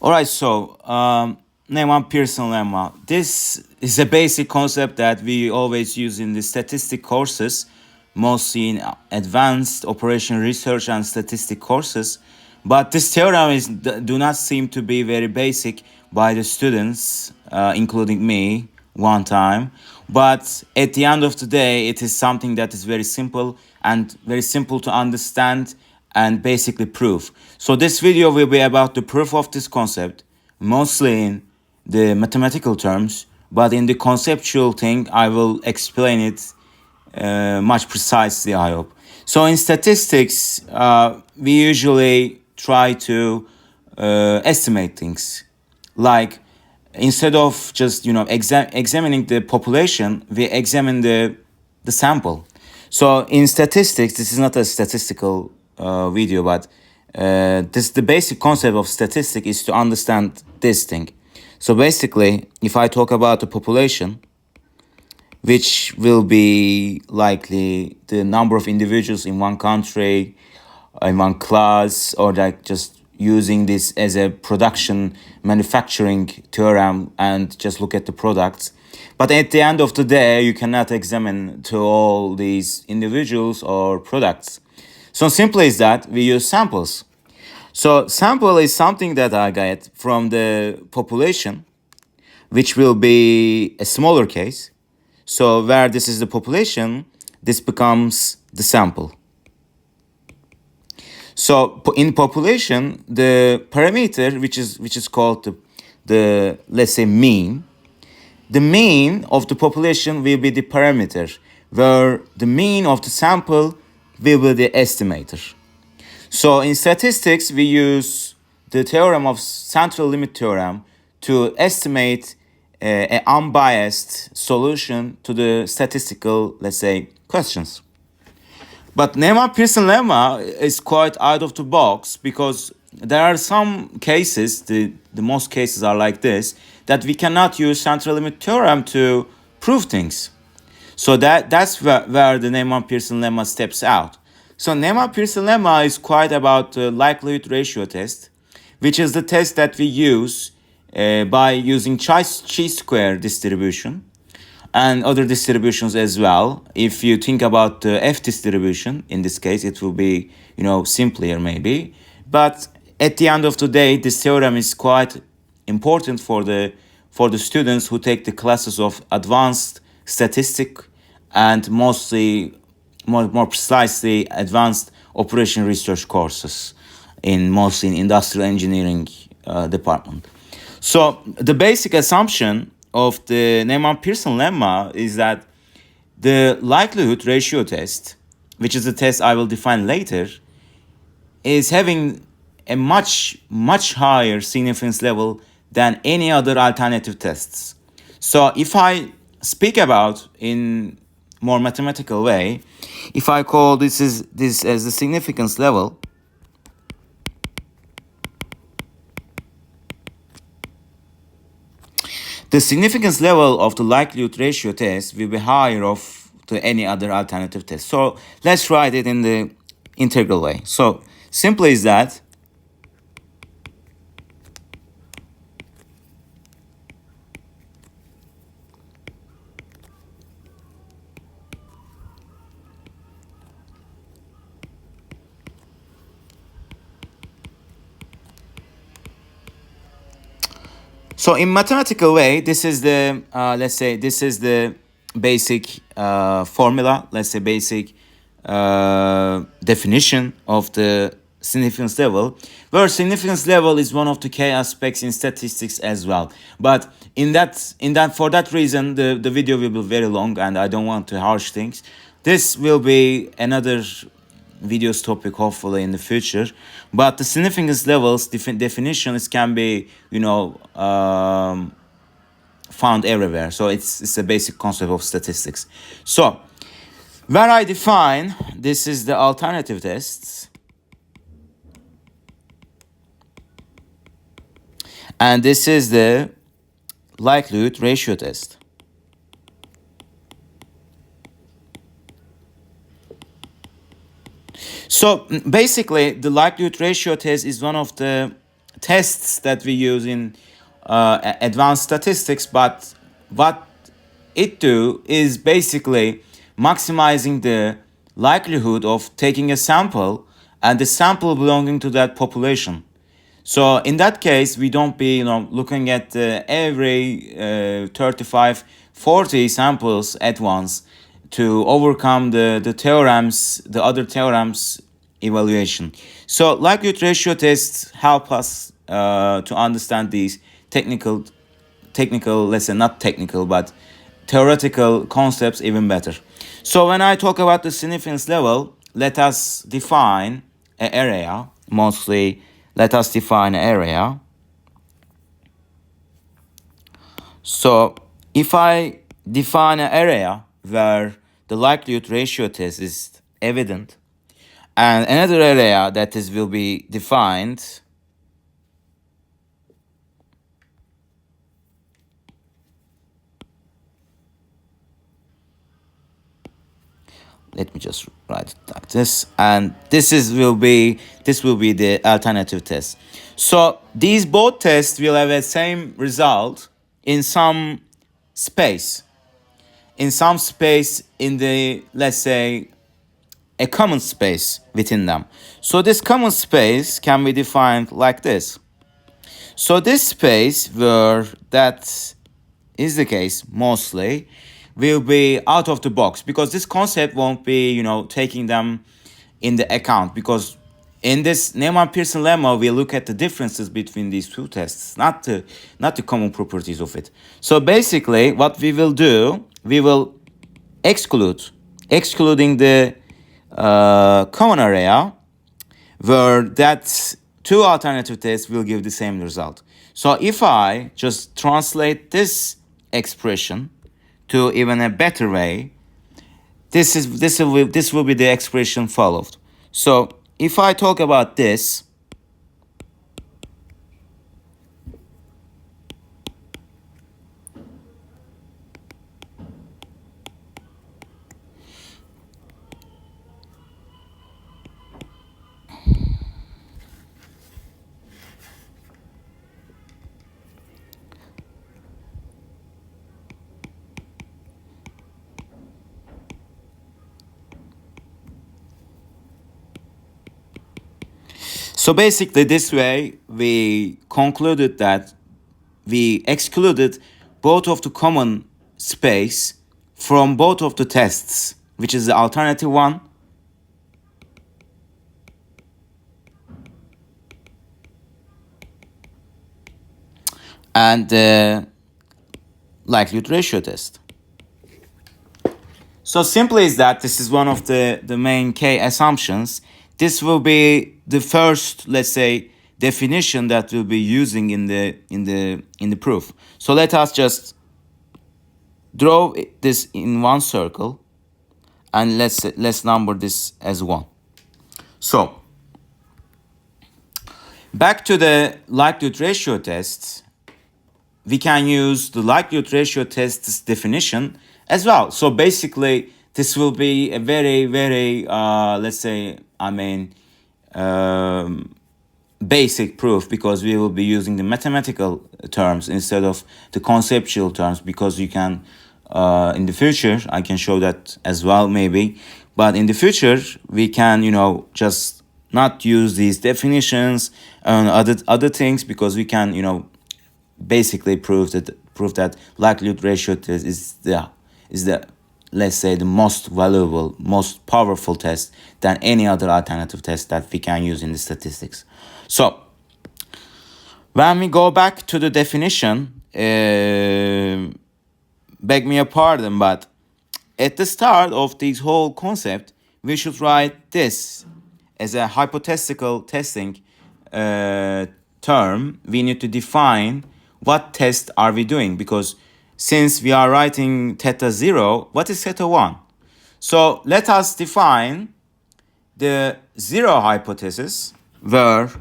All right, so Neyman Pearson Lemma. This is a basic concept that we always use in the statistic courses, mostly in advanced operation research and statistic courses. But this theorem do not seem to be very basic by the students, including me, one time. But at the end of the day, it is something that is very simple and very simple to understand and basically prove. So this video will be about the proof of this concept, mostly in the mathematical terms, but in the conceptual thing, I will explain it much precisely, I hope. So in statistics, we usually try to estimate things. Like instead of just examining the population, we examine the sample. So in statistics, this is not a statistical video, but the basic concept of statistic is to understand this thing. So basically, if I talk about the population, which will be likely the number of individuals in one country, in one class, or like just using this as a production manufacturing theorem and just look at the products. But at the end of the day, you cannot examine to all these individuals or products. So simply is that we use samples. So sample is something that I get from the population, which will be a smaller case. So where this is the population, this becomes the sample. So in population, the parameter which is called the let's say mean, the mean of the population will be the parameter, where the mean of the sample will be the estimator. So in statistics, we use the theorem of central limit theorem to estimate an unbiased solution to the statistical, let's say, questions. But Neyman Pearson Lemma is quite out of the box because there are some cases, the most cases are like this, that we cannot use central limit theorem to prove things. So that's where the Neyman Pearson Lemma steps out. So Neyman Pearson Lemma is quite about the likelihood ratio test, which is the test that we use by using chi-square distribution and other distributions as well. If you think about the F distribution, in this case, it will be, simpler maybe. But at the end of the day, this theorem is quite important for the students who take the classes of advanced statistic and mostly, more precisely, advanced operation research courses mostly in industrial engineering department. So the basic assumption of the Neyman Pearson Lemma is that the likelihood ratio test, which is a test I will define later, is having a much higher significance level than any other alternative tests. So if I speak about in more mathematical way, if I call this as the significance level, the significance level of the likelihood ratio test will be higher of to any other alternative test. So let's write it in the integral way. So simply is that so in mathematical way, this is the let's say this is the basic formula, let's say basic definition of the significance level, where significance level is one of the key aspects in statistics as well. But for that reason, the video will be very long and I don't want to harsh things. This will be another video's topic hopefully in the future, but the significance levels definitions can be found everywhere. So it's a basic concept of statistics. So where I define this is the alternative tests, and this is the likelihood ratio test. So basically, the likelihood ratio test is one of the tests that we use in advanced statistics, but what it do is basically maximizing the likelihood of taking a sample and the sample belonging to that population. So in that case, we don't be looking at every 35, 40 samples at once to overcome the theorems, the other theorems evaluation. So likelihood ratio tests help us to understand these technical, let's say not technical, but theoretical concepts even better. So when I talk about the significance level, let us define an area, mostly let us define an area. So if I define an area where the likelihood ratio test is evident, and another area that is will be defined let me just write it like this, and will be the alternative test. So these both tests will have the same result in some space in the, let's say, a common space within them. So this common space can be defined like this. So this space where that is the case mostly will be out of the box, because this concept won't be taking them in the account, because in this Neyman Pearson Lemma we look at the differences between these two tests, not the common properties of it. So basically what we will do, we will excluding the common area where that two alternative tests will give the same result. So if I just translate this expression to even a better way, this will be the expression followed. So if I talk about this, so basically this way we concluded that we excluded both of the common space from both of the tests, which is the alternative one and the likelihood ratio test. So simply is that this is one of the main key assumptions. This will be the first, let's say, definition that we'll be using in the proof. So let us just draw this in one circle, and let's number this as 1. So back to the likelihood ratio test, we can use the likelihood ratio test's definition as well. So basically, this will be a very, very, let's say, basic proof, because we will be using the mathematical terms instead of the conceptual terms, because you can, in the future, I can show that as well maybe, but in the future, we can, just not use these definitions and other things, because we can, basically prove that likelihood ratio test is the let's say the most valuable, most powerful test than any other alternative test that we can use in the statistics. So when we go back to the definition, beg me a pardon, but at the start of this whole concept, we should write this as a hypothetical testing term. We need to define what test are we doing, because since we are writing theta 0, what is theta 1? So let us define the 0 hypothesis, where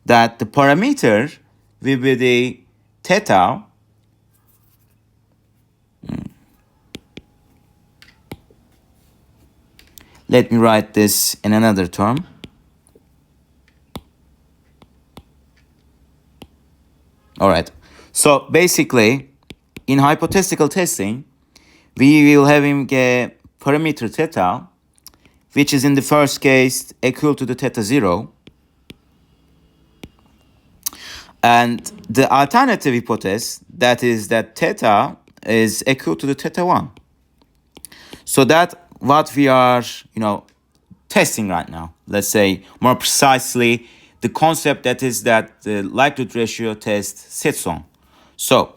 that the parameter will be the theta let me write this in another term. All right. So basically, in hypothetical testing, we will having a parameter theta, which is in the first case equal to the theta 0. And the alternative hypothesis, that is that theta is equal to the theta 1. So that what we are, testing right now. Let's say more precisely, the concept that is that the likelihood ratio test sits on. So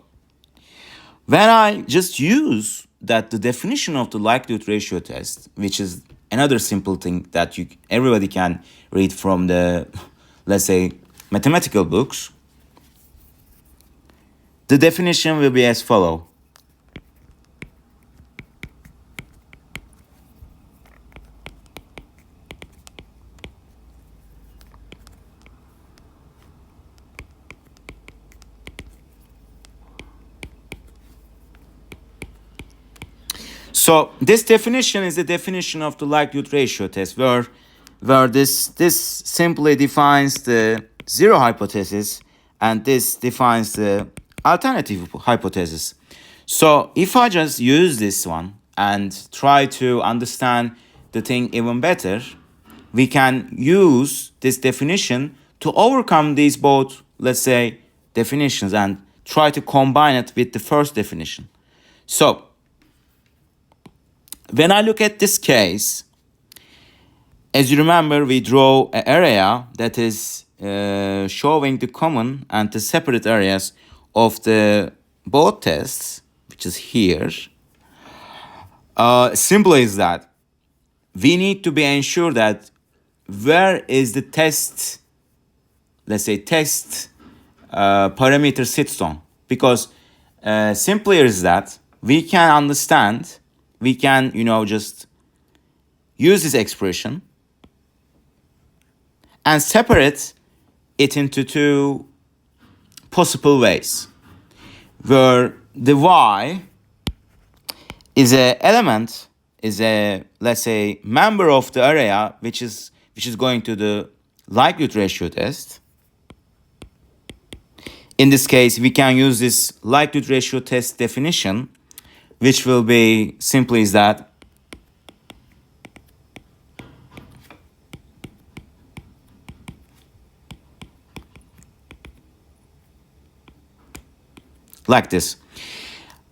when I just use that the definition of the likelihood ratio test, which is another simple thing that everybody can read from the, let's say, mathematical books, the definition will be as follow. So this definition is the definition of the likelihood ratio test, where this simply defines the zero hypothesis, and this defines the alternative hypothesis. So if I just use this one and try to understand the thing even better, we can use this definition to overcome these both, let's say, definitions and try to combine it with the first definition. So when I look at this case, as you remember, we draw an area that is showing the common and the separate areas of the both tests, which is here. Simple is that we need to be ensured that where is the test, let's say test parameter sits on, because simply is that we can understand, we can, just use this expression and separate it into two possible ways, where the y is a element, is a, let's say, member of the area which is going to the likelihood ratio test. In this case, we can use this likelihood ratio test definition, which will be simply is that like this.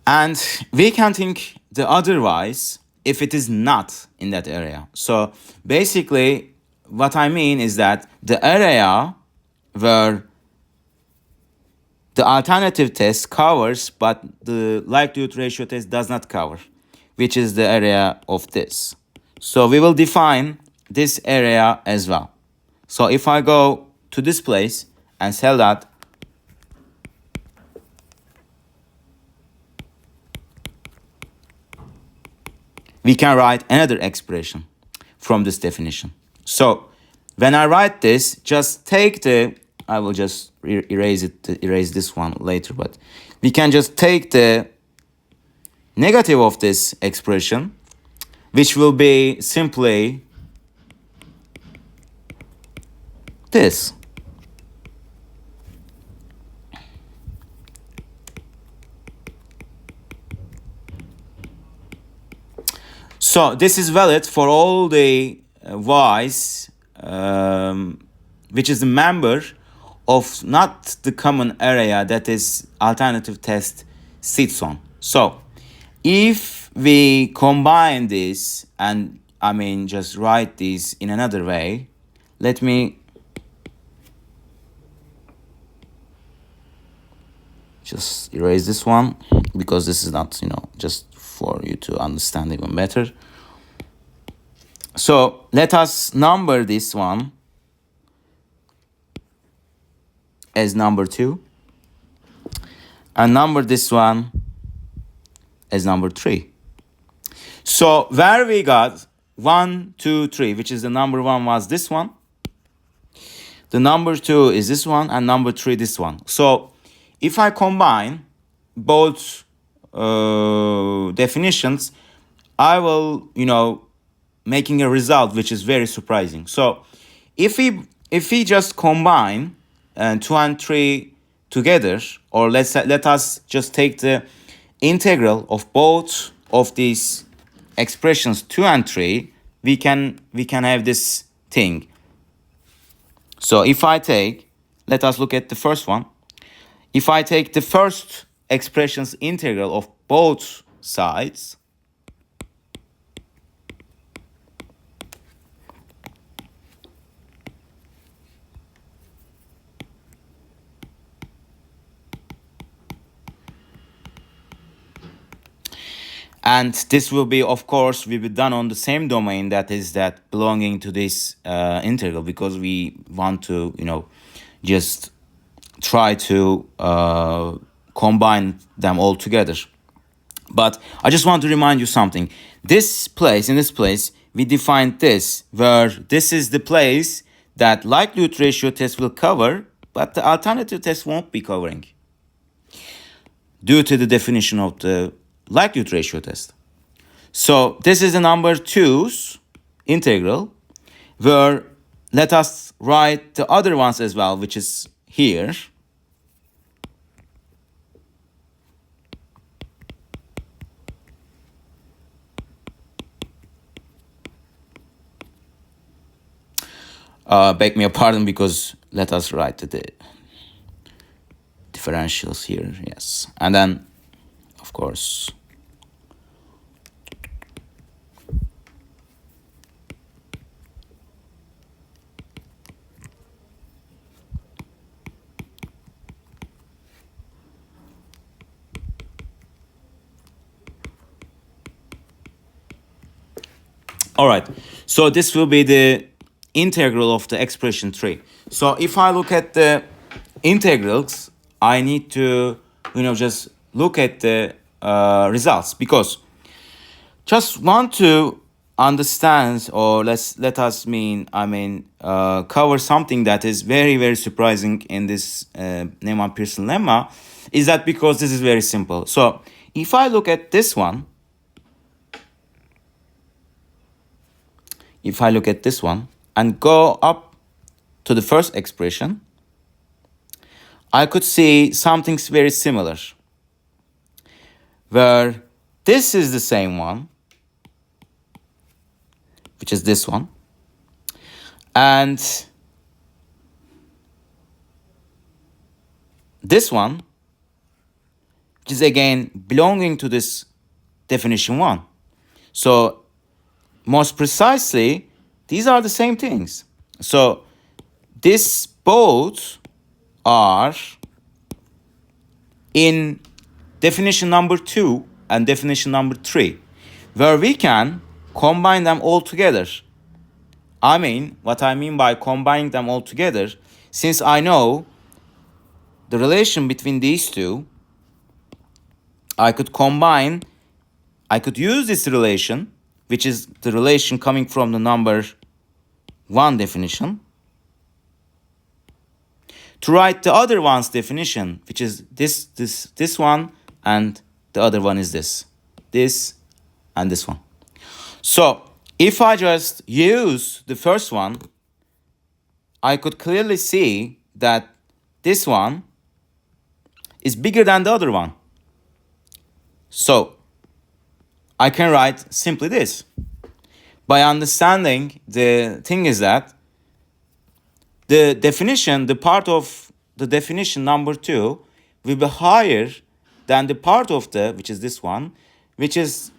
And we can think the otherwise if it is not in that area. So basically, what I mean is that the area where the alternative test covers, but the likelihood ratio test does not cover, which is the area of this. So we will define this area as well. So if I go to this place and tell that we can write another expression from this definition. So when I write this, just take the, I will just erase this one later, but we can just take the negative of this expression, which will be simply this. So this is valid for all the y's, which is a member of not the common area that is alternative test sits on. So if we combine this and just write this in another way, let me just erase this one, because this is not, just for you to understand even better. So let us number this one as number 2 and number this one as number 3. So where we got 1, 2, 3, which is the number 1 was this one, the number 2 is this one, and number 3 this one. So if I combine both definitions, I will, making a result which is very surprising. So if we just combine 2 and 3 together, or let us just take the integral of both of these expressions 2 and 3, we can have this thing. So if I take, let us look at the first one. If I take the first expression's integral of both sides, and this will be, of course, will be done on the same domain, that is that belonging to this integral, because we want to, just try to combine them all together. But I just want to remind you something. In this place, we defined this, where this is the place that likelihood ratio test will cover, but the alternative test won't be covering, due to the definition of the likelihood ratio test. So this is the number 2's integral, where let us write the other ones as well, which is here. Beg me a pardon, because let us write the differentials here, yes. And then, of course, all right, so this will be the integral of the expression 3. So if I look at the integrals, I need to, just look at the results, because just want to understand, or let us cover something that is very, very surprising in this Neyman Pearson lemma, is that because this is very simple. So if I look at this one, and go up to the first expression, I could see something very similar, where this is the same one, which is this one, and this one, which is again belonging to this definition 1. So most precisely, these are the same things. So this both are in definition number 2 and definition number 3, where we can combine them all together. What I mean by combining them all together, since I know the relation between these two, I could use this relation, which is the relation coming from the number 1 definition, to write the other one's definition, which is this one, and the other one is this, and this one. So if I just use the first one, I could clearly see that this one is bigger than the other one. So I can write simply this. By understanding, the thing is that the part of the definition number 2 will be higher than the part of which is this one, which is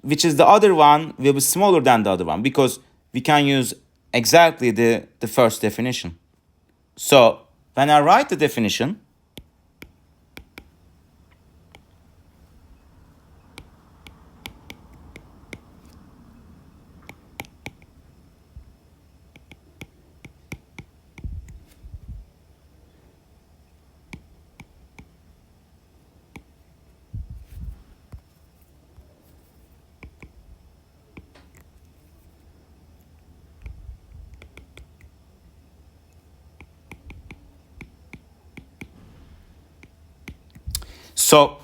the other one will be smaller than the other one, because we can use exactly the first definition. So when I write the definition, so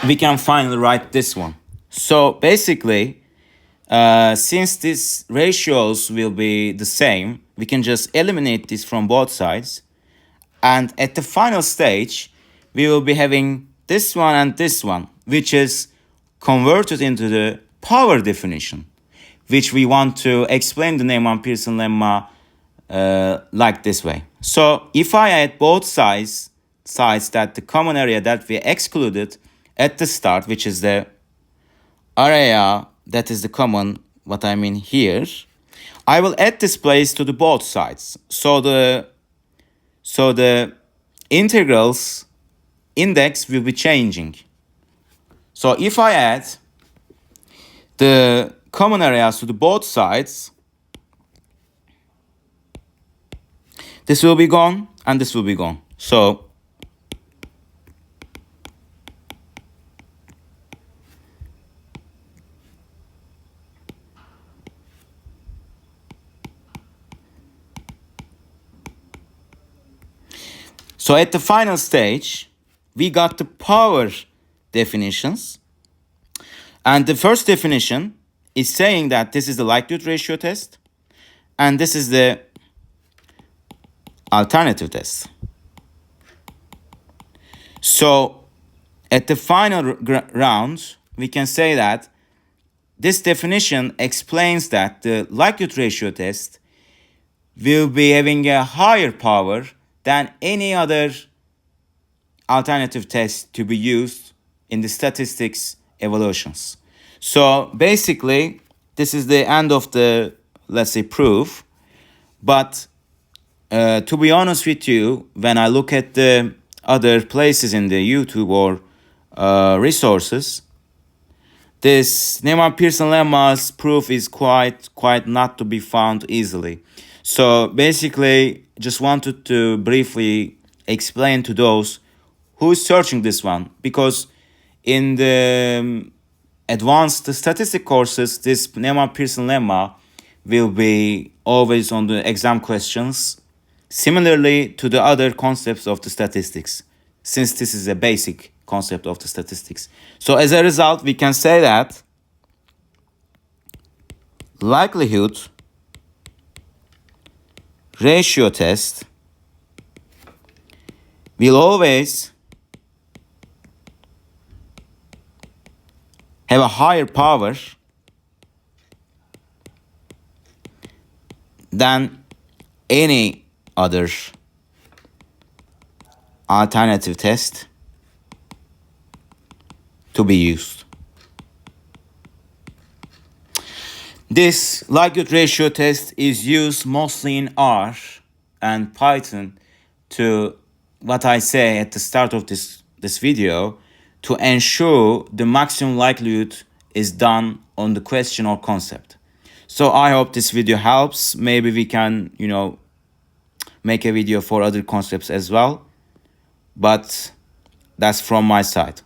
we can finally write this one. So basically, since these ratios will be the same, we can just eliminate this from both sides, And at the final stage, we will be having this one and this one, which is converted into the power definition, which we want to explain the Neyman Pearson Lemma like this way. So if I add both sides that the common area that we excluded at the start, which is the area that is the common, what I mean here, I will add this place to the both sides. So the integrals index will be changing. So if I add the common areas to the both sides, this will be gone and this will be gone. So at the final stage, we got the power definitions. And the first definition is saying that this is the likelihood ratio test, and this is the alternative test. So at the final round, we can say that this definition explains that the likelihood ratio test will be having a higher power than any other alternative test to be used in the statistics evaluations. So basically, this is the end of the, let's say, proof. But to be honest with you, when I look at the other places in the YouTube or resources, this Neyman Pearson Lemma's proof is quite not to be found easily. So basically, just wanted to briefly explain to those who is searching this one, because in the advanced statistic courses, this Neyman Pearson Lemma will be always on the exam questions, similarly to the other concepts of the statistics, since this is a basic concept of the statistics. So as a result, we can say that likelihood ratio test will always have a higher power than any other alternative test to be used. This likelihood ratio test is used mostly in R and Python to, what I say at the start of this video, to ensure the maximum likelihood is done on the question or concept. So I hope this video helps. Maybe we can, make a video for other concepts as well. But that's from my side.